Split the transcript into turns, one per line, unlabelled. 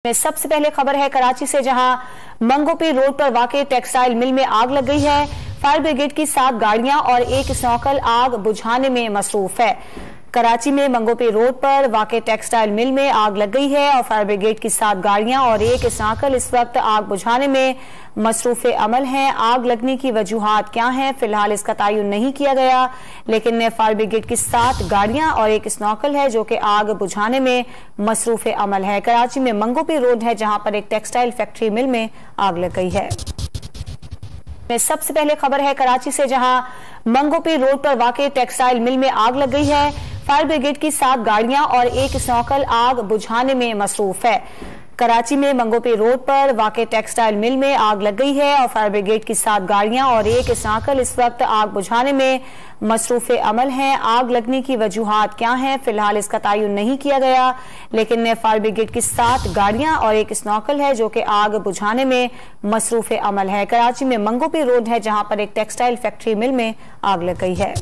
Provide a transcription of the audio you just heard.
में सबसे पहले खबर है कराची से, जहां मंगोपी रोड पर वाक़ई टेक्सटाइल मिल में आग लग गई है। फायर ब्रिगेड की 7 गाड़ियां और एक स्नॉकल आग बुझाने में मसरूफ है। कराची में मंगोपी रोड पर वाक़ई टेक्सटाइल मिल में आग लग गई है और फायर ब्रिगेड की 7 गाड़ियां और एक स्नॉकल इस वक्त आग बुझाने में मसरूफ अमल हैं। आग लगने की वजूहात क्या हैं, फिलहाल इसका तयन नहीं किया गया, लेकिन फायर ब्रिगेड की 7 गाड़ियां और एक स्नॉकल है जो कि आग बुझाने में मसरूफ अमल है। कराची में मंगोपी रोड है जहां पर एक टेक्सटाइल फैक्ट्री मिल में आग लग गई है। में सबसे पहले खबर है कराची से, जहां मंगोपी रोड पर वाक़ई टेक्सटाइल मिल में आग लग गई है। फायर ब्रिगेड की 7 गाड़ियां और एक स्नॉकल आग बुझाने में मसरूफ है। कराची में मंगोपी रोड पर वाक़ई टेक्सटाइल मिल में आग लग गई है और फायर ब्रिगेड की 7 गाड़ियां और एक स्नॉकल इस वक्त आग बुझाने में मसरूफ अमल हैं। आग लगने की वजूहात क्या हैं, फिलहाल इसका तयन नहीं किया गया, लेकिन फायर ब्रिगेड की 7 गाड़ियां और एक स्नॉकल है जो कि आग बुझाने में मसरूफ अमल है। कराची में मंगोपी रोड है जहां पर एक टेक्सटाइल फैक्ट्री मिल में आग लग गई है।